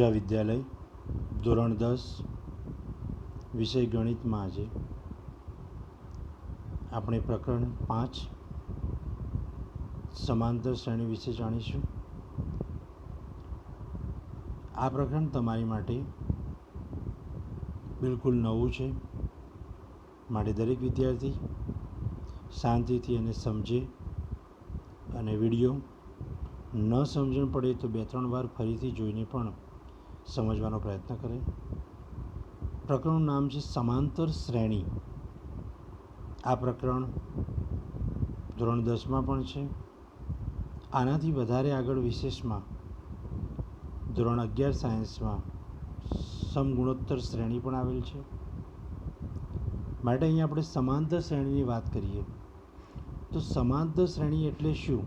પૂજા વિદ્યાલય ધોરણ 10 વિષય ગણિતમાં આજે આપણે પ્રકરણ 5 સમાંતર શ્રેણી વિશે જાણીશું. આ પ્રકરણ તમારી માટે બિલકુલ નવું છે, માટે દરેક વિદ્યાર્થી શાંતિથી અને સમજે અને વિડીયો ન સમજણ પડે તો 2-3 વાર ફરીથી જોઈને પણ સમજવાનો પ્રયત્ન કરે. પ્રકરણનું નામ છે સમાંતર શ્રેણી. આ પ્રકરણ ધોરણ 10માં પણ છે. આનાથી વધારે આગળ વિશેષમાં ધોરણ 11 સાયન્સમાં સમગુણોત્તર શ્રેણી પણ આવેલ છે. માટે અહીંયા આપણે સમાંતર શ્રેણીની વાત કરીએ તો સમાંતર શ્રેણી એટલે શું?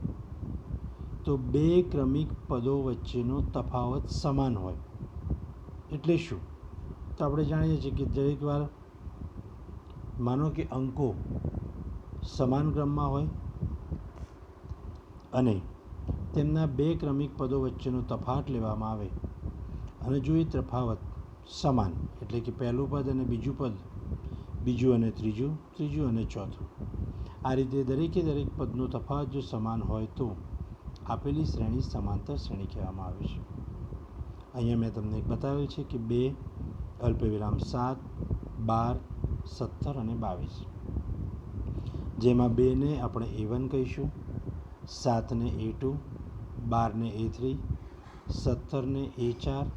તો બે ક્રમિક પદો વચ્ચેનો તફાવત સમાન હોય એટલે શું? તો આપણે જાણીએ છીએ કે દરેક વાર માનો કે અંકો સમાન ક્રમમાં હોય અને તેમના બે ક્રમિક પદો વચ્ચેનો તફાવત લેવામાં આવે અને જો એ તફાવત સમાન એટલે કે પહેલું પદ અને બીજું પદ, બીજું અને ત્રીજું, ત્રીજું અને ચોથું, આ રીતે દરેકે દરેક પદનો તફાવત જો સમાન હોય તો આપેલી શ્રેણી સમાંતર શ્રેણી કહેવામાં આવે છે. અહીંયા મેં તમને બતાવેલ છે કે 2 અલ્પવિરામ 7, 12, 17 અને 22, જેમાં 2ને આપણે A1 કહીશું, 7ને A2, 12ને A3, 17ને A4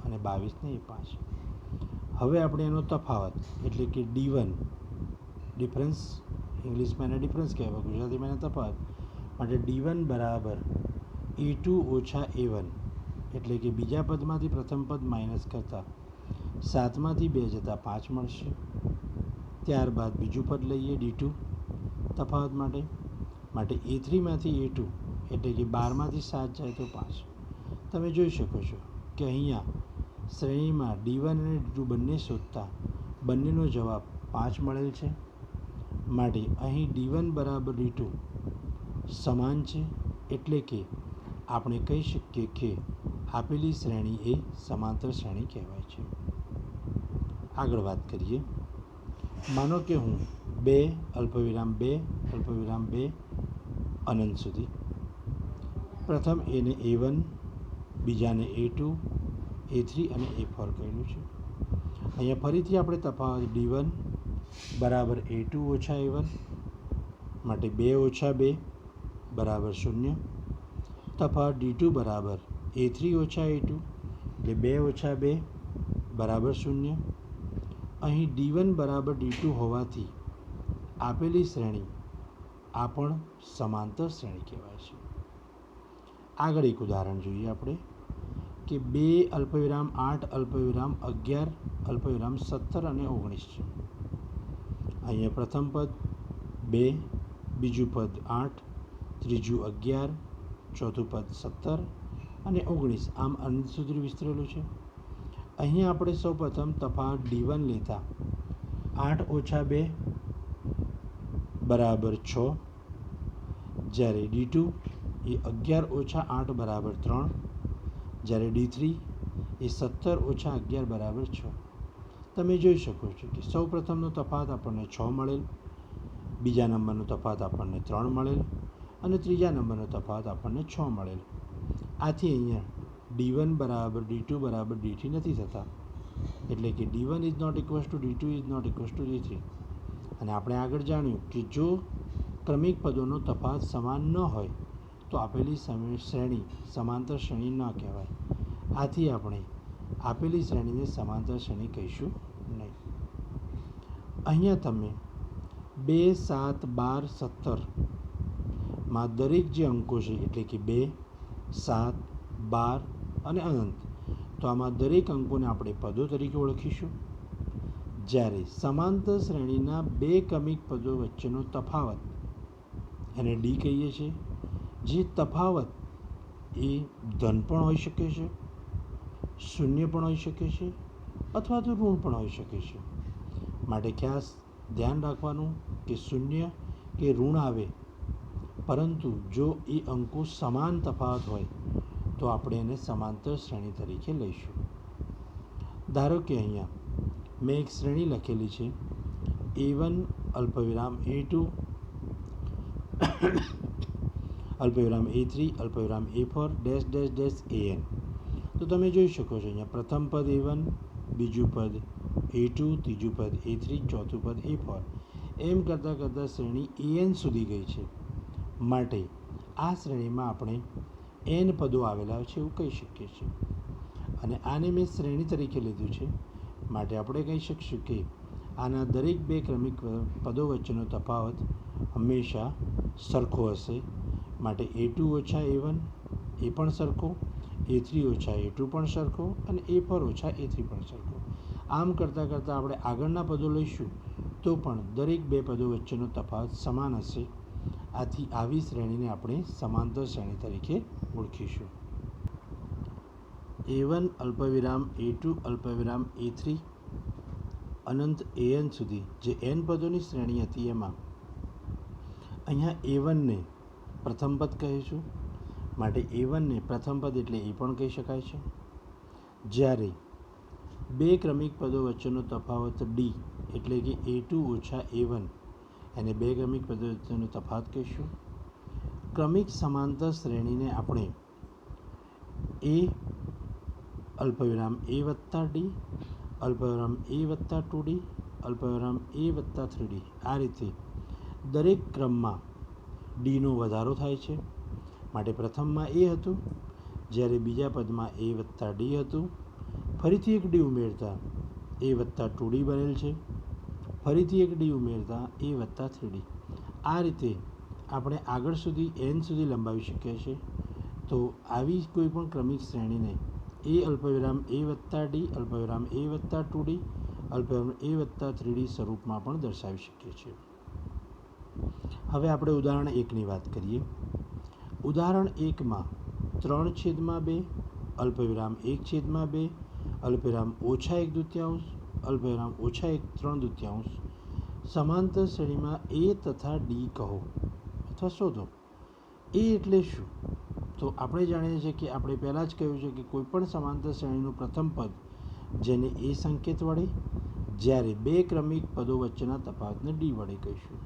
અને 22ને A5. હવે આપણે એનો તફાવત એટલે કે D1, ડિફરન્સ, ઇંગ્લિશમાં એને ડિફરન્સ કહેવાય, ગુજરાતીમાં એને તફાવત, માટે D1 બરાબર A2 ઓછા A1 એટલે કે બીજા પદમાંથી પ્રથમ પદ માઇનસ કરતાં 7માંથી 2 જતાં 5 મળશે. ત્યારબાદ બીજું પદ લઈએ D2 તફાવત માટે A3માંથી A2 એટલે કે 12માંથી 7 જાય તો 5. તમે જોઈ શકો છો કે અહીંયા શ્રેણીમાં D1 અને D2 બંને શોધતા બંનેનો જવાબ 5 મળેલ છે. માટે અહીં D1 બરાબર D2 સમાન છે એટલે કે આપણે કહી શકીએ કે આપેલી શ્રેણી એ સમાંતર શ્રેણી કહેવાય છે. આગળ વાત કરીએ. માનો કે હું 2 અલ્પવિરામ 2 અલ્પવિરામ 2 અનંત સુધી પ્રથમ એને A1, બીજાને A2, A3 અને A4 કહેલું છે. અહીંયા ફરીથી આપણે તફાવત D1 બરાબર A2 ઓછા A1 માટે 2 ઓછા 2 બરાબર 0. તફાવત D2 બરાબર A3 ઓછા A2 એટલે 2 ઓછા 2 બરાબર 0. અહીં D1 બરાબર D2 હોવાથી આપેલી શ્રેણી આ પણ સમાંતર શ્રેણી કહેવાય છે. આગળ એક ઉદાહરણ જોઈએ આપણે કે 2 અલ્પવિરામ 8 અલ્પવિરામ 11 અલ્પવિરામ 17 અને 19 છે. અહીંયા પ્રથમ પદ 2, બીજું પદ 8, ત્રીજું 11, ચોથું પદ 17 અને 19 આમ અનંત સુધી વિસ્તરેલું છે. અહીં આપણે સૌ પ્રથમ તફાવત D1 લેતા 8 ઓછા 2 બરાબર 6, જ્યારે D2 એ 11 ઓછા 8 બરાબર 3, જ્યારે D3 એ 17 ઓછા 11 બરાબર 6. તમે જોઈ શકો છો કે સૌ પ્રથમનો તફાવત આપણને 6 મળેલ, બીજા નંબરનો તફાવત આપણને 3 મળેલ અને ત્રીજા નંબરનો તફાવત આપણને 6 મળેલ. આથી અહીંયા D1 બરાબર D2 બરાબર D3 નથી થતા એટલે કે D1 is not equals to D2 is not equals to D3. અને આપણે આગળ જાણ્યું કે જો ક્રમિક પદોનો તફાવત સમાન ન હોય તો આપેલી શ્રેણી સમાંતર શ્રેણી ન કહેવાય. આથી આપણે આપેલી શ્રેણીને સમાંતર શ્રેણી કહીશું નહીં. અહીંયા તમે 2, 7, 12, 17માં દરેક જે અંકો છે એટલે કે 2, 7, 12 અને અનંત, તો આમાં દરેક અંકોને આપણે પદો તરીકે ઓળખીશું. જ્યારે સમાંતર શ્રેણીના બે ક્રમિક પદો વચ્ચેનો તફાવત એને D કહીએ છીએ. જે તફાવત એ ધન પણ હોઈ શકે છે, શૂન્ય પણ હોઈ શકે છે અથવા તો ઋણ પણ હોઈ શકે છે. માટે ખાસ ધ્યાન રાખવાનું કે શૂન્ય કે ઋણ આવે, પરંતુ જો એ અંકો સમાન તફાવત હોય તો આપણે એને સમાંતર શ્રેણી તરીકે લઈશું. ધારો કે અહીંયા મેં એક શ્રેણી લખેલી છે A1 અલ્પવિરામ A2 અલ્પવિરામ A3 અલ્પવિરામ A4 dash dash dash AN. તો તમે જોઈ શકો છો અહીંયા પ્રથમ પદ A1, બીજું પદ A2, ત્રીજું પદ A3, ચોથું પદ A4 એમ કરતાં કરતાં શ્રેણી AN સુધી ગઈ છે. માટે આ શ્રેણીમાં આપણે n પદો આવેલા છે એવું કહી શકીએ છીએ. અને આને મેં શ્રેણી તરીકે લીધું છે માટે આપણે કહી શકીશું કે આના દરેક બે ક્રમિક પદો વચ્ચેનો તફાવત હંમેશા સરખો હશે. માટે A2 ઓછા A1 એ પણ સરખો, A3 ઓછા A2 પણ સરખો અને A4 ઓછા A3 પણ સરખો. આમ કરતાં કરતાં આપણે આગળના પદો લઈશું તો પણ દરેક બે પદો વચ્ચેનો તફાવત સમાન હશે. આથી આવી શ્રેણીને આપણે સમાંતર શ્રેણી તરીકે ઓળખીશું. A1 અલ્પવિરામ A2 અલ્પવિરામ A3 અનંત AN સુધી જે n પદોની શ્રેણી હતી એમાં અહીંયા A1ને પ્રથમ પદ કહીશું. માટે A1ને પ્રથમ પદ એટલે એ પણ કહી શકાય છે. જ્યારે બે ક્રમિક પદો વચ્ચેનો તફાવત D એટલે કે A2 ઓછા A1 એને બે ક્રમિક પદો વચ્ચેનો તફાવત કહીશું. ક્રમિક સમાંતર શ્રેણીને આપણે A અલ્પવિરામ A વત્તા D અલ્પવિરામ A વત્તા 2D અલ્પવિરામ A વત્તા 3D આ રીતે દરેક ક્રમમાં ડીનો વધારો થાય છે. માટે પ્રથમમાં A હતું, જ્યારે બીજા પદમાં A વત્તા D હતું. ફરીથી એક D ઉમેરતા A વત્તા 2D બનેલ છે. ફરીથી એક D ઉમેરતા A વત્તા 3D. આ રીતે આપણે આગળ સુધી n સુધી લંબાવી શકીએ છીએ. તો આવી કોઈ પણ ક્રમિક શ્રેણીને A અલ્પવિરામ A વત્તા D અલ્પવિરામ A વત્તા 2D અલ્પવિરામ A વત્તા 3D સ્વરૂપમાં પણ દર્શાવી શકીએ છીએ. હવે આપણે ઉદાહરણ 1ની વાત કરીએ. ઉદાહરણ 1માં 3/2 અલ્પવિરામ 1/2 અલ્પવિરામ ઓછા 1/2 અલ્પવિરામ ઓછા 3/2 સમાંતર શ્રેણીમાં A તથા D કહો અથવા શોધો. A એટલે શું? તો આપણે જાણીએ છીએ કે આપણે પહેલાં જ કહ્યું છે કે કોઈપણ સમાંતર શ્રેણીનું પ્રથમ પદ જેને A સંકેત વડે, જ્યારે બે ક્રમિક પદો વચ્ચેના તફાવતને D વડે કહીશું.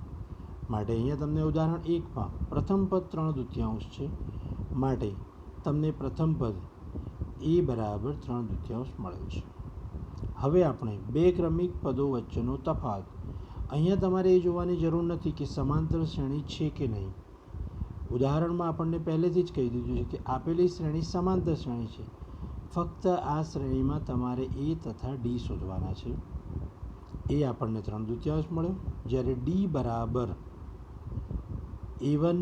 માટે અહીંયા તમને ઉદાહરણ 1માં પ્રથમ પદ 3/2 છે. માટે તમને પ્રથમ પદ A બરાબર 3/2 મળે છે. હવે આપણે બે ક્રમિક પદો વચ્ચેનો તફાવત. અહીંયા તમારે એ જોવાની જરૂર નથી કે સમાંતર શ્રેણી છે કે નહીં. ઉદાહરણમાં આપણને પહેલેથી જ કહી દીધું છે કે આપેલી શ્રેણી સમાંતર શ્રેણી છે. ફક્ત આ શ્રેણીમાં તમારે A તથા D શોધવાના છે. A આપણને 3/2 મળ્યો, જ્યારે D બરાબર A1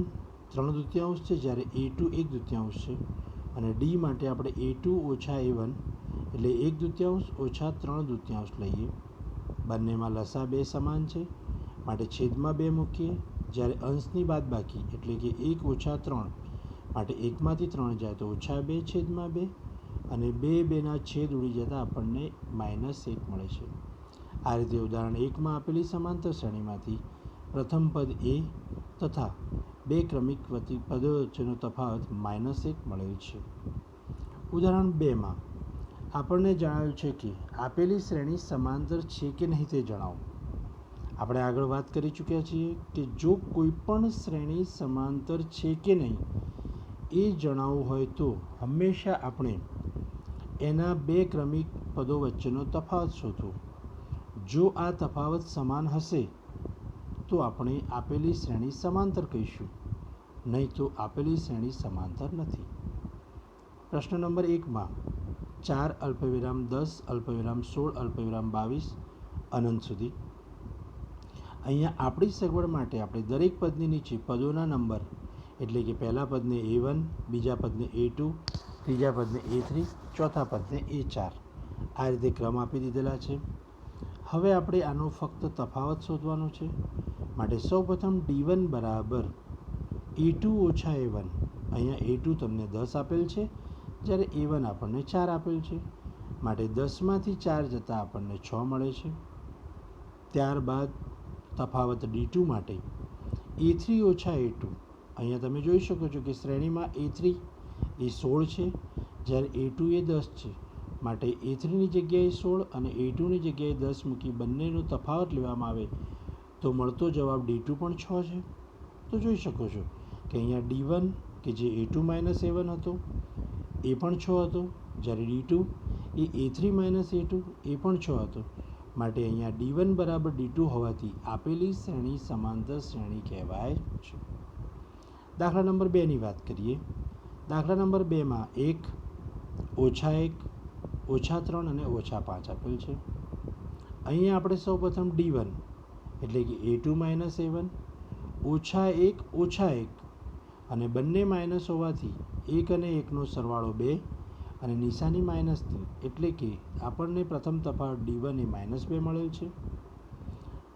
3/2 છે, જ્યારે A2 1/2 છે. અને D માટે આપણે A2 ઓછા A1 એટલે 1/2 ઓછા 3/2 લઈએ. બંનેમાં લસા 2 સમાન છે માટે છેદમાં 2 મૂકીએ. જ્યારે અંશની બાદબાકી એટલે કે 1 ઓછા 3 માટે 1માંથી 3 જાય તો ઓછા 2 છેદમાં 2 અને 2ના છેદ ઉડી જતાં આપણને -1 મળે છે. આ રીતે ઉદાહરણ 1માં આપેલી સમાંતર શ્રેણીમાંથી પ્રથમ પદ A તથા બે ક્રમિક પદો વચ્ચેનો તફાવત -1 મળેલ છે. ઉદાહરણ 2માં આપણને જણાવ્યું છે કે આપેલી શ્રેણી સમાંતર છે કે નહીં તે જણાવો. આપણે આગળ વાત કરી ચૂક્યા છીએ કે જો કોઈ પણ શ્રેણી સમાંતર છે કે નહીં એ જણાવવું હોય તો હંમેશા આપણે એના બે ક્રમિક પદો વચ્ચેનો તફાવત શોધવો. જો આ તફાવત સમાન હશે તો આપણે આપેલી શ્રેણી સમાંતર કહીશું, નહીં તો આપેલી શ્રેણી સમાંતર નથી. પ્રશ્ન નંબર 1માં 4 અલ્પવિરામ 10 અલ્પવિરામ 16 અલ્પવિરામ 22 અનંત સુધી. અહીંયા આપણી સગવડ માટે આપણે દરેક પદની નીચે પદોના નંબર એટલે કે પહેલા પદને A1, બીજા પદને A2, ત્રીજા પદને A3, ચોથા પદને A4 આ રીતે ક્રમ આપી દીધેલા છે. હવે આપણે આનો ફક્ત તફાવત શોધવાનો છે. માટે સૌપ્રથમ D1 બરાબર A2 ઓછા A1. અહીંયા A2 તમને 10 આપેલ છે, જ્યારે A1 આપણને 4 આપેલ છે. માટે 10માંથી 4 જતાં આપણને 6 મળે છે. ત્યારબાદ તફાવત D2 માટે A3 ઓછા A2. અહીંયા તમે જોઈ શકો છો કે શ્રેણીમાં A3 એ 16 છે, જ્યારે A2 એ 10 છે. માટે A3ની જગ્યાએ 16 અને A2ની જગ્યાએ 10 મૂકી બંનેનો તફાવત લેવામાં આવે તો મળતો જવાબ D2 પણ 6 છે. તો જોઈ શકો છો કે અહીંયા D1 કે જે A2 માઇનસ A1 હતો એ પણ 6 હતો, જ્યારે D2 એ A3 માઇનસ A2 એ પણ 6 હતો. માટે અહીંયા D1 બરાબર D2 હોવાથી આપેલી શ્રેણી સમાંતર શ્રેણી કહેવાય છે. દાખલા નંબર 2ની વાત કરીએ. દાખલા નંબર 2માં 1 -1 -3 અને -5 આપેલ છે. અહીંયા આપણે સૌપ્રથમ D1 એટલે કે A2 માઇનસ A1 -1 -1 અને બંને માઇનસ હોવાથી 1 અને 1નો સરવાળો 2 અને નિશાની માઇનસની એટલે કે આપણને પ્રથમ તફાવત D1 એ -2 મળેલ છે.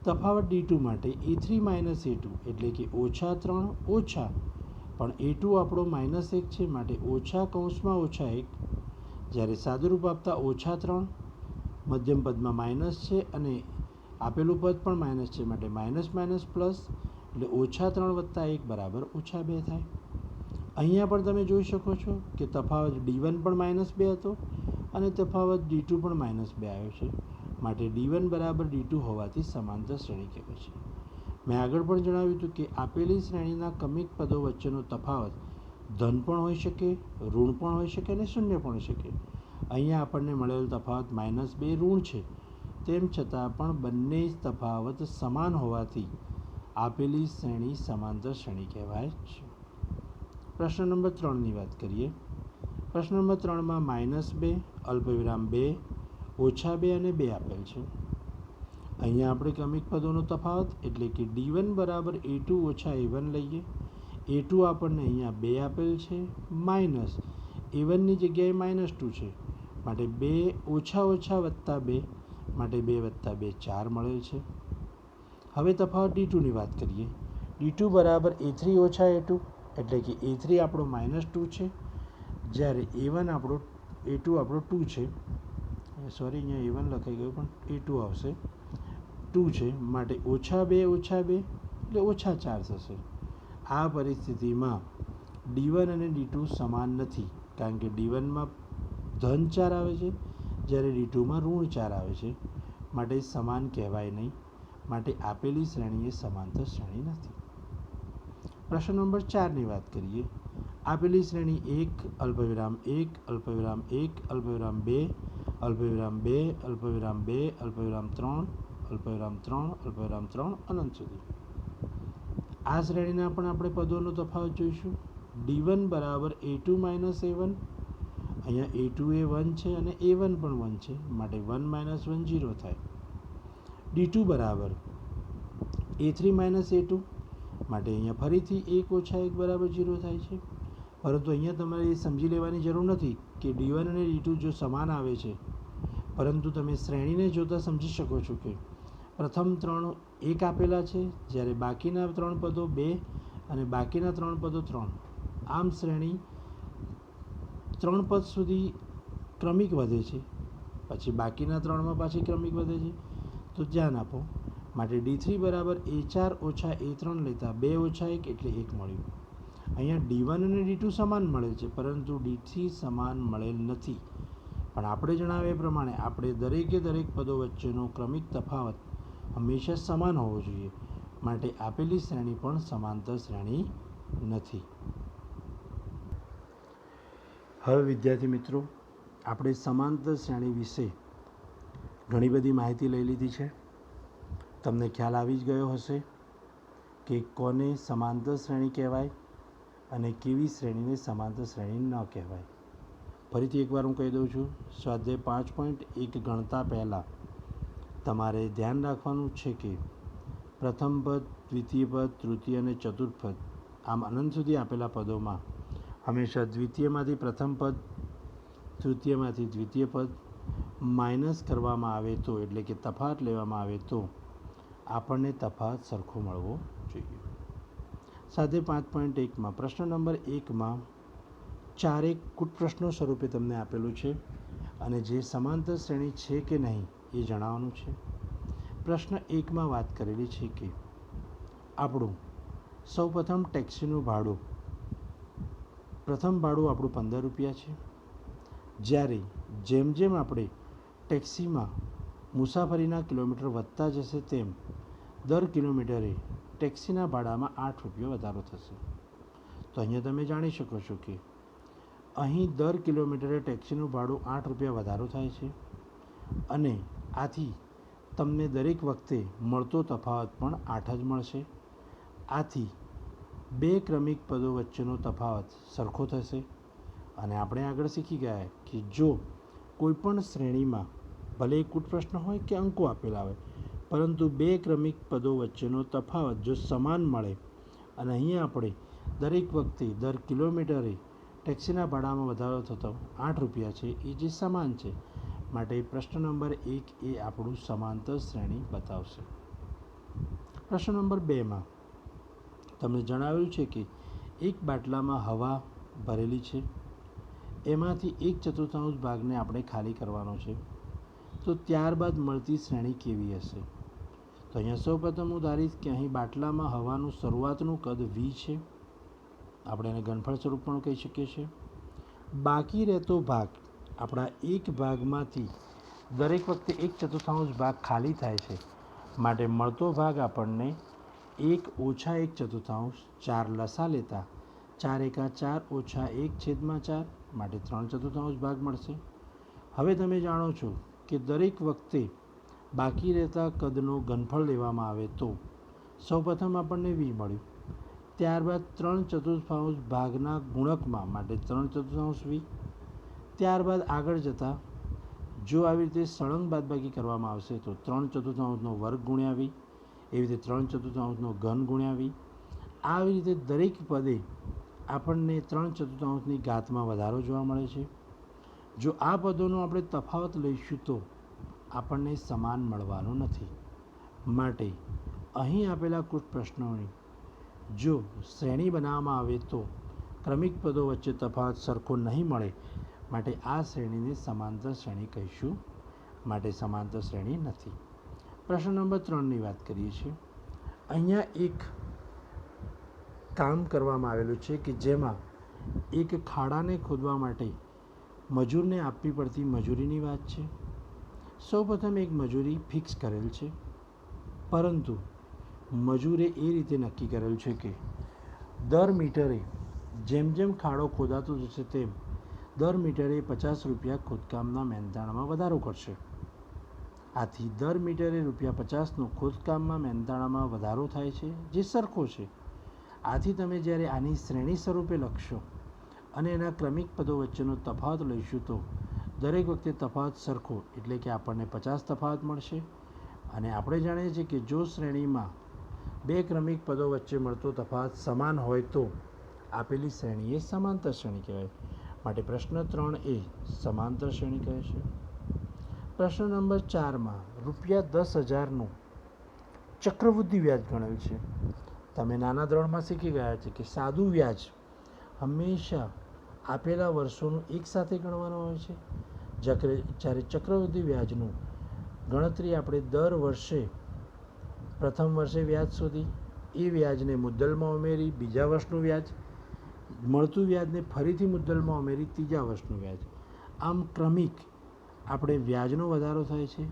તફાવત D2 માટે A3 માઇનસ A2 એટલે કે -3 ઓછા પણ A2 આપણો -1 છે માટે ઓછા કૌંસમાં -1, જ્યારે સાદુરૂપ આપતા -3 મધ્યમ પદમાં માઇનસ છે અને આપેલું પદ પણ માઇનસ છે માટે માઇનસ માઇનસ પ્લસ એટલે -3 વત્તા 1 બરાબર -2 થાય. અહીંયા પણ તમે જોઈ શકો છો કે તફાવત D1 પણ -2 હતો અને તફાવત D2 પણ -2 આવ્યો છે. માટે D1 બરાબર D2 હોવાથી સમાંતર શ્રેણી કહેવાય છે. મેં આગળ પણ જણાવ્યું હતું કે આપેલી શ્રેણીના ક્રમિક પદો વચ્ચેનો તફાવત ધન પણ હોઈ શકે, ઋણ પણ હોઈ શકે અને શૂન્ય પણ હોઈ શકે. અહીંયા આપણને મળેલ તફાવત -2 ઋણ છે, તેમ છતાં પણ બંને તફાવત સમાન હોવાથી આપેલી શ્રેણી સમાંતર શ્રેણી કહેવાય છે. પ્રશ્ન નંબર 3ની વાત કરીએ. પ્રશ્ન નંબર 3માં -2 અલ્પવિરામ 2 -2 અને 2 આપેલ છે. અહીંયા આપણે ક્રમિક પદોનો તફાવત એટલે કે D1 બરાબર A2 ઓછા A1 લઈએ. A2 આપણને અહીંયા 2 આપેલ છે, માઇનસ A1ની જગ્યાએ -2 છે માટે 2 ઓછા ઓછા વત્તા 2 માટે 2 વત્તા 2 4 મળેલ છે. હવે તફાવત D2ની વાત કરીએ. D2 બરાબર A3 ઓછા A2 એટલે કે A3 આપણો -2 છે, જ્યારે A2 આપણો 2 છે. સોરી, અહીંયા A1 લખાઈ ગયું પણ A2 આવશે, 2 છે માટે -2 ઓછા 2 એટલે -4 થશે. આ પરિસ્થિતિમાં D1 અને D2 સમાન નથી, કારણ કે D1માં ધન 4 આવે છે જ્યારે D2માં ઋણ 4 આવે છે, માટે સમાન કહેવાય નહીં. માટે આપેલી શ્રેણી એ સમાંતર શ્રેણી નથી. પ્રશ્ન નંબર 4ની વાત કરીએ. આપેલી શ્રેણી 1 અલ્પવિરામ 1 અલ્પવિરામ 1 અલ્પવિરામ 2 અલ્પવિરામ 2 અલ્પવિરામ 2 અલ્પવિરામ 3 અલ્પવિરામ 3 અલ્પવિરામ 3 અનંત સુધી. આ શ્રેણીના પણ આપણે પદોનો તફાવત જોઈશું. D1 બરાબર A2 માઇનસ A1. અહીંયા A2 એ 1 છે અને A1 પણ 1 છે માટે 1 - 1 0 થાય. D2 બરાબર A3 માઇનસ A2 માટે અહીંયા ફરીથી 1 ઓછા 1 બરાબર 0 થાય છે. પરંતુ અહીંયા તમારે એ સમજી લેવાની જરૂર નથી કે D1 અને D2 જો સમાન આવે છે, પરંતુ તમે શ્રેણીને જોતાં સમજી શકો છો કે પ્રથમ 3 1 આપેલા છે, જ્યારે બાકીના 3 પદો 2 અને બાકીના 3 પદો 3. આમ શ્રેણી 3 પદ સુધી ક્રમિક વધે છે, પછી બાકીના 3માં પાછી ક્રમિક વધે છે. તો ધ્યાન આપો. માટે D3 બરાબર A4 ઓછા A3 લેતા 2 ઓછા 1 એટલે 1 મળ્યું. અહીંયા D1 અને D2 સમાન મળેલ છે, પરંતુ D3 સમાન મળેલ નથી. પણ આપણે જણાવ્યા એ પ્રમાણે આપણે દરેકે દરેક પદો વચ્ચેનો ક્રમિક તફાવત હંમેશા સમાન હોવો જોઈએ. માટે આપેલી શ્રેણી પણ સમાંતર શ્રેણી નથી. હવે વિદ્યાર્થી મિત્રો, આપણે સમાંતર શ્રેણી વિશે ઘણી બધી માહિતી લઈ લીધી છે. તમને ખ્યાલ આવી જ ગયો હશે કે કોને સમાંતર શ્રેણી કહેવાય અને કેવી શ્રેણીને સમાંતર શ્રેણી ન કહેવાય. ફરીથી એકવાર હું કહી દઉં છું. સ્વાધ્યાય 5.1 ગણતા પહેલાં તમારે ધ્યાન રાખવાનું છે કે પ્રથમ પદ, દ્વિતીય પદ, તૃતીય અને ચતુર્થ પદ, આમ અનંત સુધી આપેલા પદોમાં હંમેશા દ્વિતીયમાંથી પ્રથમ પદ, તૃતીયમાંથી દ્વિતીય પદ માઇનસ કરવામાં આવે તો, એટલે કે તફાવત લેવામાં આવે તો આપણને તફાવત સરખો મળવો જોઈએ. સાથે 5.1માં પ્રશ્ન નંબર 1માં 4 કૂટ પ્રશ્નો સ્વરૂપે તમને આપેલું છે અને જે સમાંતર શ્રેણી છે કે નહીં એ જણાવવાનું છે. પ્રશ્ન 1માં વાત કરેલી છે કે આપણું સૌપ્રથમ ટેક્સીનું ભાડું, પ્રથમ ભાડું આપણું 15 રૂપિયા છે. જ્યારે જેમ જેમ આપણે ટેક્સીમાં મુસાફરીના કિલોમીટર વધતા જશે તેમ દર કિલોમીટરે ટેક્સીના ભાડામાં 8 રૂપિયા વધારો થશે. તો અહીંયા તમે જાણી શકો છો કે અહીં દર કિલોમીટરે ટેક્સીનું ભાડું 8 રૂપિયા વધારો થાય છે અને આથી તમને દરેક વખતે મળતો તફાવત પણ 8 જ મળશે. આથી બે ક્રમિક પદો વચ્ચેનો તફાવત સરખો થશે. અને આપણે આગળ શીખી ગયા કે જો કોઈપણ શ્રેણીમાં ભલે કૂટ પ્રશ્ન હોય કે અંકો આપેલા હોય, પરંતુ બે ક્રમિક પદો વચ્ચેનો તફાવત જો સમાન મળે અને અહીંયા આપણે દરેક વખતે દર કિલોમીટરે ટેક્સીના ભાડામાં વધારો થતો 8 રૂપિયા છે એ જે સમાન છે, માટે પ્રશ્ન નંબર 1 એ આપણું સમાંતર શ્રેણી બતાવશે. પ્રશ્ન નંબર 2માં તમને જણાવેલું છે કે એક બાટલામાં હવા ભરેલી છે, એમાંથી 1/4 ભાગને આપણે ખાલી કરવાનો છે, તો ત્યારબાદ મળતી શ્રેણી કેવી હશે? તો અહીંયા સૌપ્રથમ હું ધારીશ કે અહીં બાટલામાં હવાનું શરૂઆતનું કદ V છે, આપણે એને ઘનફળ સ્વરૂપ પણ કહી શકીએ છીએ. બાકી રહેતો ભાગ આપણા એક ભાગમાંથી દરેક વખતે 1/4 ભાગ ખાલી થાય છે, માટે મળતો ભાગ આપણને 1 - 1/4, 4 લસા લેતા 4 × 4 - 1/4 માટે 3/4 ભાગ મળશે. હવે તમે જાણો છો કે દરેક વખતે બાકી રહેતા કદનો ઘનફળ લેવામાં આવે તો સૌપ્રથમ આપણને V મળ્યું, ત્યારબાદ 3/4 ભાગના ગુણકમાં માટે 3/4 V, ત્યારબાદ આગળ જતાં જો આવી રીતે સળંગ બાદબાકી કરવામાં આવશે તો 3/4 વર્ગ ગુણ્યા V, એવી રીતે 3/4 ઘન ગુણ્યા V. આવી રીતે દરેક પદે આપણને 3/4 ઘાતમાં વધારો જોવા મળે છે. જો આ પદોનો આપણે તફાવત લઈશું તો આપણને સમાન મળવાનું નથી. માટે અહીં આપેલા કુછ પ્રશ્નોની જો શ્રેણી બનાવવામાં આવે તો ક્રમિક પદો વચ્ચે તફાવત સરખો નહીં મળે, માટે આ શ્રેણીને સમાંતર શ્રેણી કહીશું, માટે સમાંતર શ્રેણી નથી. પ્રશ્ન નંબર 3ની વાત કરીએ છીએ. અહીંયા એક કામ કરવામાં આવેલું છે કે જેમાં એક ખાડાને ખોદવા માટે મજૂરને આપવી પડતી મજૂરીની વાત છે. સૌપ્રથમ એક મજૂરી ફિક્સ કરેલ છે, પરંતુ મજૂરે એ રીતે નક્કી કરેલ છે કે દર મીટરે જેમ જેમ ખાડો ખોદાતો જશે તેમ દર મીટરે 50 રૂપિયા ખોદકામના મહેનતાણામાં વધારો કરશે. આથી દર મીટરે ₹50નો ખોદકામમાં મહેનતાણામાં વધારો થાય છે, જે સરખો છે. આથી તમે જ્યારે આની શ્રેણી સ્વરૂપે લખશો અને એના ક્રમિક પદો વચ્ચેનો તફાવત લઈશું તો દરેક વખતે તફાવત સરખો, એટલે કે આપણને 50 તફાવત મળશે. અને આપણે જાણીએ છીએ કે જો શ્રેણીમાં બે ક્રમિક પદો વચ્ચે મળતો તફાવત સમાન હોય તો આપેલી શ્રેણી એ સમાંતર શ્રેણી કહેવાય. માટે પ્રશ્ન 3 એ સમાંતર શ્રેણી કહે છે. પ્રશ્ન નંબર 4માં ₹10,000નું ચક્રવૃદ્ધિ વ્યાજ ગણેલ છે. તમે નાના ધોરણમાં શીખી ગયા છે કે સાદું વ્યાજ હંમેશા આપેલા વર્ષોનું એકસાથે ગણવાનું હોય છે, જ્યારે ચક્રવૃદ્ધિ વ્યાજનું ગણતરી આપણે દર વર્ષે પ્રથમ વર્ષે વ્યાજ શોધી એ વ્યાજને મુદ્દલમાં ઉમેરી બીજા વર્ષનું વ્યાજ, મળતું વ્યાજને ફરીથી મુદ્દલમાં ઉમેરી ત્રીજા વર્ષનું વ્યાજ, આમ ક્રમિક આપણે વ્યાજનો વધારો થાય છે.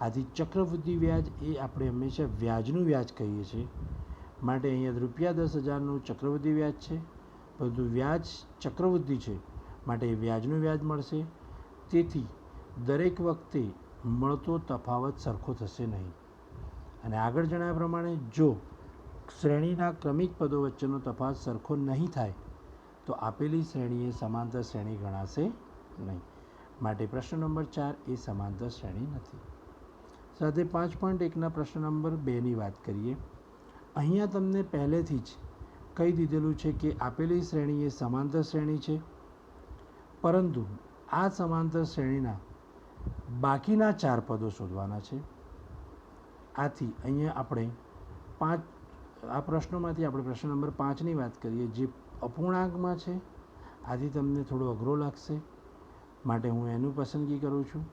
આથી ચક્રવૃદ્ધિ વ્યાજ એ આપણે હંમેશા વ્યાજનું વ્યાજ કહીએ છીએ. માટે અહીંયા ₹10,000નું ચક્રવૃદ્ધિ વ્યાજ છે, પરંતુ વ્યાજ ચક્રવૃદ્ધિ છે, માટે વ્યાજનું વ્યાજ મળશે. તેથી દરેક વખતે મળતો તફાવત સરખો થશે નહીં. અને આગળ જણાવ્યા પ્રમાણે જો શ્રેણીના ક્રમિક પદો વચ્ચેનો તફાવત સરખો નહીં થાય તો આપેલી શ્રેણી એ સમાંતર શ્રેણી ગણાશે નહીં. માટે પ્રશ્ન નંબર 4 એ સમાંતર શ્રેણી નથી. સાથે 5.1ના પ્રશ્ન નંબર 2ની વાત કરીએ. અહીંયા તમને પહેલેથી જ કહી દીધેલું છે કે આપેલી શ્રેણી એ સમાંતર શ્રેણી છે, પરંતુ આ સમાંતર શ્રેણીના બાકીના 4 પદો શોધવાના છે. આથી અહીંયા આપણે આ પ્રશ્નોમાંથી આપણે પ્રશ્ન નંબર 5ની વાત કરીએ, જે અપૂર્ણાંકમાં છે. આથી તમને થોડો અઘરો લાગશે, માટે હું એનું પસંદગી કરું છું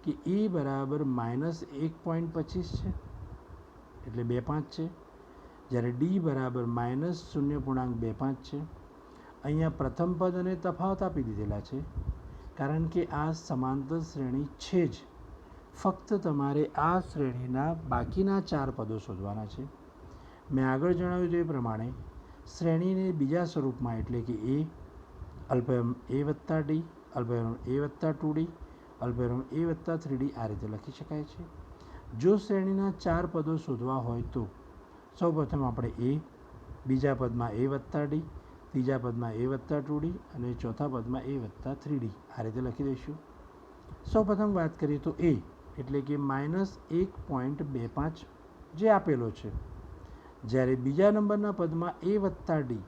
કે એ બરાબર -1.25 છે, એટલે 2.5 છે, જ્યારે ડી બરાબર -0.25 છે. અહીંયા પ્રથમ પદ અને તફાવત આપી દીધેલા છે, કારણ કે આ સમાંતર શ્રેણી છે જ. ફક્ત તમારે આ શ્રેણીના બાકીના 4 પદો શોધવાના છે. મેં આગળ જણાવ્યું તે પ્રમાણે શ્રેણીને બીજા સ્વરૂપમાં એટલે કે એ અલ્પવિરામ એ વત્તા ડી અલ્પવિરામ એ વત્તા 2d અલ્પવિરામ એ વત્તા 3d આ રીતે લખી શકાય છે. જો શ્રેણીના 4 પદો શોધવા હોય તો સૌપ્રથમ આપણે એ, બીજા પદમાં એ વત્તા ડી, ત્રીજા પદમાં એ વત્તા 2d અને ચોથા પદમાં એ વત્તા 3d આ રીતે લખી દઈશું. સૌપ્રથમ વાત કરીએ તો એ એટલે કે -1.25 જે આપેલો છે, જ્યારે બીજા નંબરના પદમાં એ વત્તા ડી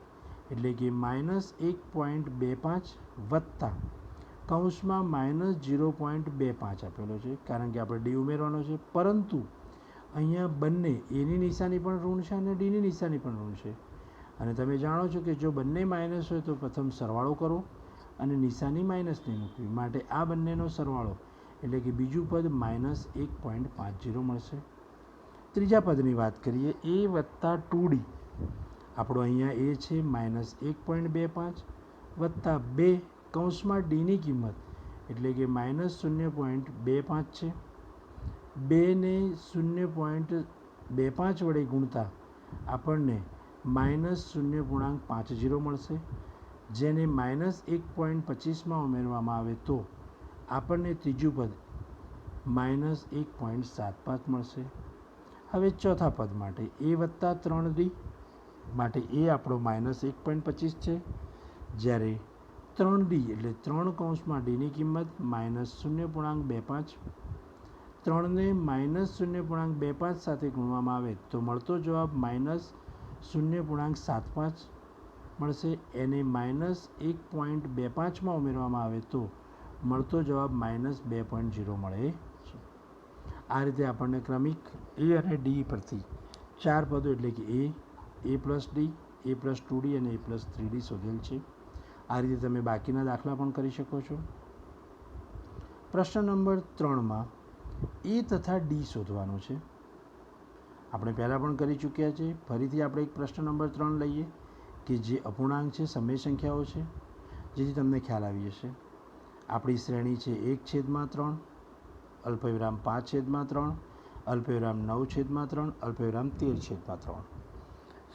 એટલે કે -1.25 વત્તા કૌંસમાં -0.25 આપેલો છે, કારણ કે આપણે ડી ઉમેરવાનો છે. પરંતુ અહીંયા બંને એની નિશાની પણ ઋણ છે અને ડીની નિશાની પણ ઋણ છે, અને તમે જાણો છો કે જો બંને માઇનસ હોય તો પ્રથમ સરવાળો કરો અને નિશાની માઇનસની મૂકવી. માટે આ બંનેનો સરવાળો એટલે કે બીજું પદ -1.50 મળશે. ત્રીજા પદની વાત કરીએ એ વત્તા 2d, આપણો અહીંયા એ છે -1.25 વત્તા 2 કૌંસમાં ડીની કિંમત એટલે કે -0.25 છે. 2ને 0.25 વડે ગુણતા આપણને -0.50 મળશે, જેને -1.25માં ઉમેરવામાં આવે તો આપણને ત્રીજું પદ -1.75 મળશે. હવે ચોથા પદ માટે એ વત્તા 3d માટે એ આપણો -1.25 છે, જ્યારે 3d એટલે 3 કૌંસમાં ડીની કિંમત -0.25, 3ને -0.25 સાથે ગુણવામાં આવે તો મળતો જવાબ -0.75 મળશે. એને -1.25માં ઉમેરવામાં આવે તો મળતો જવાબ -2.0 મળે છે. આ રીતે આપણને ક્રમિક એ અને ડી પરથી 4 પદો એટલે કે એ પ્લસ ડી, એ પ્લસ 2d અને એ પ્લસ 3d શોધેલ છે. આ રીતે તમે બાકીના દાખલા પણ કરી શકો છો. પ્રશ્ન નંબર 3માં એ તથા ડી શોધવાનું છે. આપણે પહેલાં પણ કરી ચૂક્યા છે. ફરીથી આપણે એક પ્રશ્ન નંબર 3 લઈએ કે જે અપૂર્ણાંક છે, સમય સંખ્યાઓ છે, જેથી તમને ખ્યાલ આવી જશે. આપણી શ્રેણી છે 1/3, અલ્પવિરામ 5/3, અલ્પવિરામ 9/3, અલ્પવિરામ 13/3.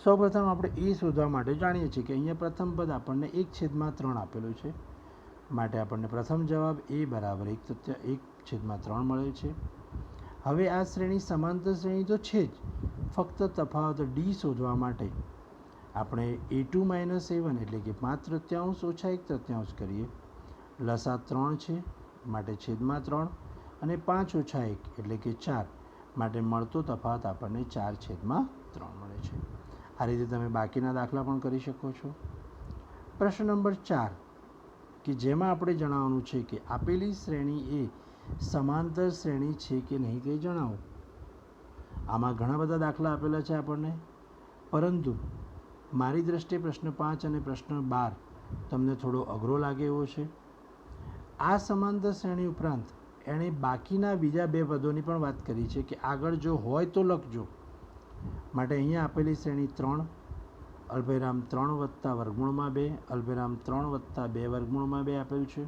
સૌપ્રથમ આપણે એ શોધવા માટે જાણીએ છીએ કે અહીંયા પ્રથમ પદ આપણને 1/3 આપેલું છે, માટે આપણને પ્રથમ જવાબ એ બરાબર 1/3 મળે છે. હવે આ શ્રેણી સમાંતર શ્રેણી તો છે જ, ફક્ત તફાવત ડી શોધવા માટે આપણે a2 - a1 એટલે કે 5/3 ઓછા 1/3 કરીએ. લસા 3 છે માટે છેદમાં 3 અને 5 ઓછા 1 એટલે કે 4 માટે મળતો તફાવત આપણને 4/3 મળે છે. આ રીતે તમે બાકીના દાખલા પણ કરી શકો છો. પ્રશ્ન નંબર 4 કે જેમાં આપણે જણાવવાનું છે કે આપેલી શ્રેણી એ સમાંતર શ્રેણી છે કે નહીં તે જણાવો. આમાં ઘણા બધા દાખલા આપેલા છે આપણને, પરંતુ મારી દ્રષ્ટિએ પ્રશ્ન 5 અને પ્રશ્ન 12 તમને થોડો અઘરો લાગે એવો છે. આ સમાંતર શ્રેણી ઉપરાંત એણે બાકીના બીજા 2 પદોની પણ વાત કરી છે કે આગળ જો હોય તો લખજો. માટે અહીંયા આપેલી શ્રેણી 3 અલ્પવિરામ 3 વત્તા વર્ગમૂળમાં 2 અલ્પવિરામ 3 વત્તા 2 વર્ગમૂળમાં 2 આપેલું છે.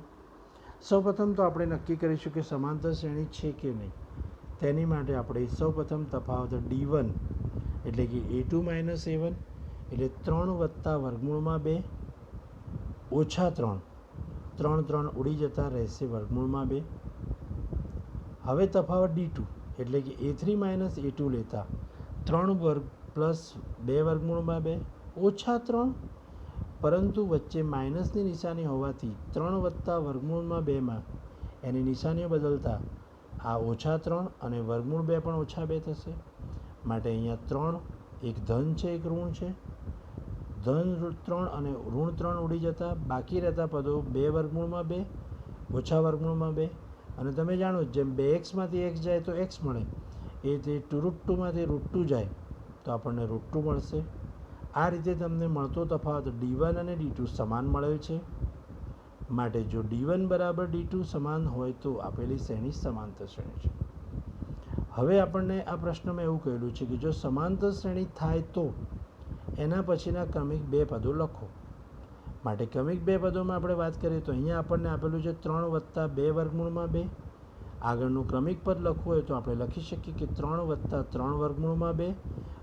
સૌપ્રથમ તો આપણે નક્કી કરીશું કે સમાંતર શ્રેણી છે કે નહીં. તેની માટે આપણે સૌપ્રથમ તફાવત d1 એટલે કે a2 - a1 એટલે 3 વત્તા વર્ગમૂળમાં 2 ઓછા 3, 3 ઉડી જતા રહેશે વર્ગમૂળમાં 2. હવે તફાવત d2 એટલે કે a3 - a2 લેતા 3 વર્ગ પ્લસ 2 વર્ગમૂળમાં 2 ઓછા 3, પરંતુ વચ્ચે માઇનસની નિશાની હોવાથી 3 વત્તા વર્ગમૂળમાં 2માં એની નિશાનીઓ બદલતા આ ઓછા 3 અને વર્ગમૂળ 2 પણ ઓછા 2 થશે. માટે અહીંયા 3 એક ધન છે, એક ઋણ છે. ધન 3 અને ઋણ 3 ઉડી જતા બાકી રહેતા પદો 2 વર્ગમૂળમાં 2 ઓછા વર્ગમૂળમાં 2, અને તમે જાણો જેમ 2x માંથી x જાય તો x મળે, એ તે √2 માંથી √2 જાય તો આપણને √2 મળશે. આ રીતે તમને મળતો તફાવત d1 અને d2 સમાન મળે છે. માટે જો d1 બરાબર d2 સમાન હોય તો આપેલી શ્રેણી સમાંતર શ્રેણી છે. હવે આપણને આ પ્રશ્નમાં એવું કહેલું છે કે જો સમાંતર શ્રેણી થાય તો એના પછીના ક્રમિક 2 પદો લખો. માટે ક્રમિક બે પદોમાં આપણે વાત કરીએ તો અહીંયા આપણને આપેલું છે 3 + 2 વર્ગમૂળમાં 2. આગળનું ક્રમિક પદ લખવું હોય તો આપણે લખી શકીએ કે 3 + 3 વર્ગમૂળમાં 2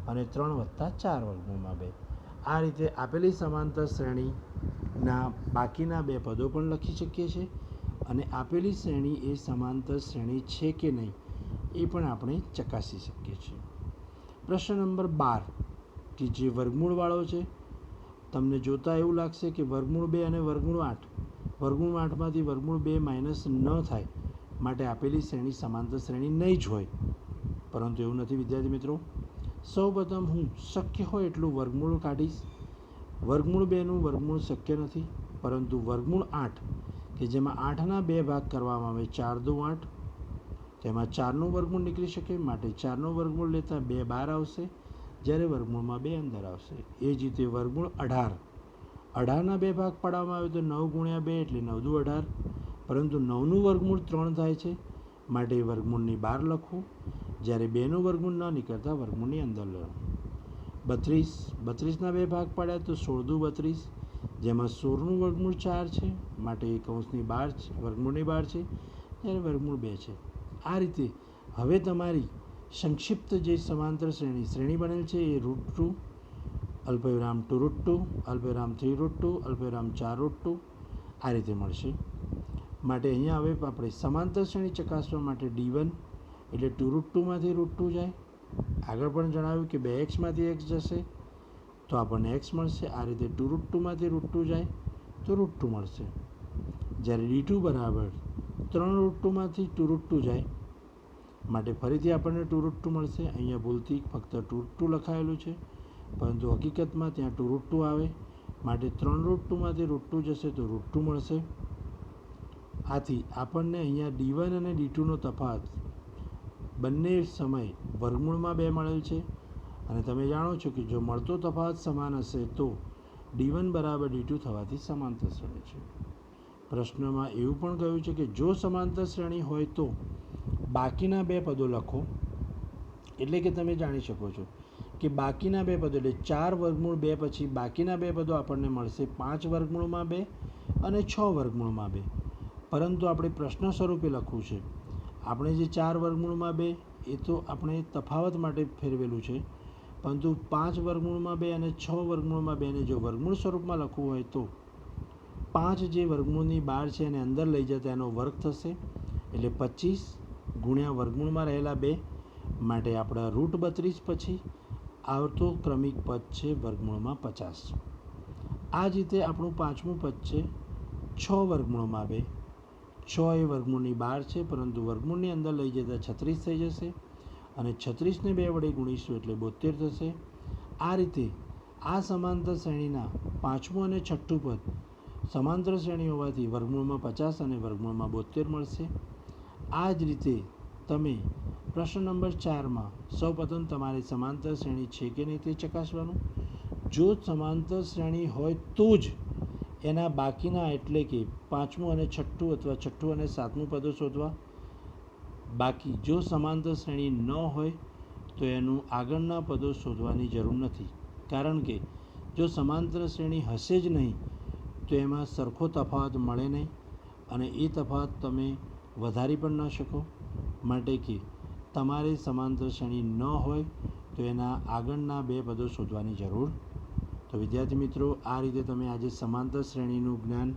અને 3 + 4 વર્ગમૂળમાં 2. આ રીતે આપેલી સમાંતર શ્રેણીના બાકીના બે પદો પણ લખી શકીએ છીએ અને આપેલી શ્રેણી એ સમાંતર શ્રેણી છે કે નહીં એ પણ આપણે ચકાસી શકીએ છીએ. પ્રશ્ન નંબર 12 કે જે વર્ગમૂળવાળો છે, તમને જોતાં એવું લાગશે કે વર્ગમૂળ 2 અને વર્ગમૂળ 8, વર્ગમૂળ 8માંથી વર્ગમૂળ 2 માઇનસ ન થાય માટે આપેલી શ્રેણી સમાંતર શ્રેણી નહીં જ હોય. પરંતુ એવું નથી વિદ્યાર્થી મિત્રો. સૌપ્રથમ હું શક્ય હોય એટલું વર્ગમૂળ કાઢીશ. વર્ગમૂળ 2નું વર્ગમૂળ શક્ય નથી, પરંતુ વર્ગમૂળ 8 કે જેમાં 8ના 2 ભાગ કરવામાં આવે 4 દુ 8, તેમાં 4નું વર્ગમૂળ નીકળી શકે માટે 4નું વર્ગમૂળ લેતા 2 બહાર આવશે, જ્યારે વર્ગમૂળમાં 2 અંદર આવશે. એ જ રીતે વર્ગમૂળ 18, 18ના 2 ભાગ પાડવામાં આવે તો 9 × 2 એટલે 9 દુ 18, પરંતુ 9નું વર્ગમૂળ 3 થાય છે માટે વર્ગમૂળની બહાર લખવું, જ્યારે 2નું વર્ગમૂળ ન નીકળતા વર્ગમૂળની અંદર લેવું. 32, 32ના 2 ભાગ પાડ્યા તો 16 દુ 32, જેમાં 16નું વર્ગમૂળ 4 છે માટે કૌંસની બહાર વર્ગમૂળની બહાર છે, જ્યારે વર્ગમૂળ 2 છે. આ રીતે હવે તમારી સંક્ષિપ્ત જે સમાંતર શ્રેણી બનેલ છે એ √2, અલ્પવિરામ 2√2, અલ્પવિરામ 3√2, અલ્પવિરામ 4√2 આ રીતે મળશે. માટે અહીંયા હવે આપણે સમાંતર શ્રેણી ચકાસવા માટે D1 એટલે 2√2માંથી √2 જાય. આગળ પણ જણાવ્યું કે 2x x જશે તો આપણને x મળશે. આ રીતે 2√2માંથી √2 જાય તો √2 મળશે. જ્યારે D2 બરાબર 3√2માંથી 2√2 જાય માટે ફરીથી આપણને 2√2 મળશે. અહીંયા ભૂલથી ફક્ત 2√2 લખાયેલું છે, પરંતુ હકીકતમાં ત્યાં 2√2 આવે માટે 3√2માંથી √2 જશે તો √2 મળશે. આથી આપણને અહીંયા D1 અને D2નો તફાવત બંને સમય વર્ગમૂળમાં 2 મળેલ છે અને તમે જાણો છો કે જો મળતો તફાવત સમાન હશે તો D1 બરાબર D2 થવાથી સમાંતર શ્રેણી છે. પ્રશ્નમાં એવું પણ કહ્યું છે કે જો સમાંતર શ્રેણી હોય તો બાકીના 2 પદો લખો. એટલે કે તમે જાણી શકો છો કે બાકીના 2 પદો એટલે 4 વર્ગમૂળ 2 પછી બાકીના 2 પદો આપણને મળશે 5 વર્ગમૂળમાં 2 અને 6 વર્ગમૂળમાં 2. પરંતુ આપણે પ્રશ્ન સ્વરૂપે લખવું છે. આપણે જે 4 વર્ગમૂળમાં 2 એ તો આપણે તફાવત માટે ફેરવેલું છે, પરંતુ 5 વર્ગમૂળમાં 2 અને 6 વર્ગમૂળમાં 2 ને જો વર્ગમૂળ સ્વરૂપમાં લખવું હોય તો 5 જે વર્ગમૂળની બહાર છે એને અંદર લઈ જતા એનો વર્ગ થશે એટલે 25 ગુણ્યા વર્ગમૂળમાં રહેલા 2 માટે આપણા √32 પછી આવતો ક્રમિક પદ છે વર્ગમૂળમાં 50. આ જ રીતે આપણું પાંચમું પદ છે 6 વર્ગમૂળમાં 2. 6 એ વર્ગમૂળની બહાર છે, પરંતુ વર્ગમૂળની અંદર લઈ જતાં 36 થઈ જશે અને 36ને 2 વડે ગુણીશું એટલે 72 થશે. આ રીતે આ સમાંતર શ્રેણીના પાંચમું અને છઠ્ઠું પદ સમાંતર શ્રેણી હોવાથી વર્ગમૂળમાં 50 અને વર્ગમૂળમાં 72 મળશે. આ જ રીતે તમે પ્રશ્ન નંબર 4માં સૌપ્રથમ તમારે સમાંતર શ્રેણી છે કે નહીં તે ચકાસવાનું. જો સમાંતર શ્રેણી હોય તો જ એના બાકીના એટલે કે પાંચમું અને છઠ્ઠું અથવા છઠ્ઠું અને સાતમું પદો શોધવા. બાકી જો સમાંતર શ્રેણી ન હોય તો એનું આગળના પદો શોધવાની જરૂર નથી, કારણ કે જો સમાંતર શ્રેણી હશે જ નહીં તો એમાં સરખો તફાવત મળે નહીં અને એ તફાવત તમે વધારી પણ ન શકો. માટે કે તમારે સમાંતર શ્રેણી ન હોય તો એના આગળના 2 પદો શોધવાની જરૂર. તો વિદ્યાર્થી મિત્રો, આ રીતે તમે આજે સમાંતર શ્રેણીનું જ્ઞાન,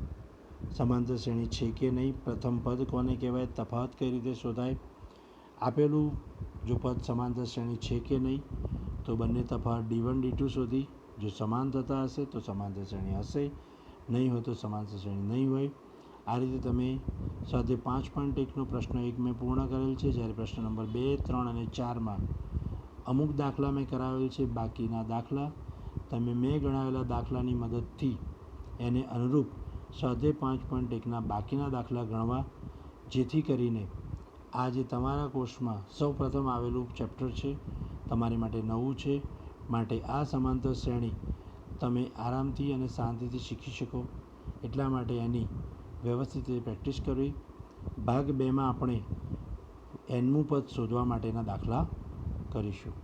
સમાંતર શ્રેણી છે કે નહીં, પ્રથમ પદ કોને કહેવાય, તફાવત કઈ રીતે શોધાય, આપેલું જો પદ સમાંતર શ્રેણી છે કે નહીં તો બંને તફાવત D1 D2 શોધી, જો સમાન થતા હશે તો સમાંતર શ્રેણી હશે, નહીં હોય તો સમાંતર શ્રેણી નહીં હોય. આ રીતે તમે સ્વાધ્યાય 5.1નો પ્રશ્ન 1 મેં પૂર્ણ કરેલ છે, જ્યારે પ્રશ્ન નંબર 2, 3 અને 4માં અમુક દાખલા મેં કરાવેલ છે. બાકીના દાખલા તમે મેં ગણાવેલા દાખલાની મદદથી એને અનુરૂપ સ્વાધ્યાય 5.1ના બાકીના દાખલા ગણવા, જેથી કરીને આ જે તમારા કોર્સમાં સૌપ્રથમ આવેલું ચેપ્ટર છે તમારી માટે નવું છે, માટે આ સમાંતર શ્રેણી તમે આરામથી અને શાંતિથી શીખી શકો એટલા માટે એની વ્યવસ્થિત રીતે પ્રેક્ટિસ કરવી. ભાગ 2માં આપણે nમું પદ શોધવા માટેના દાખલા કરીશું.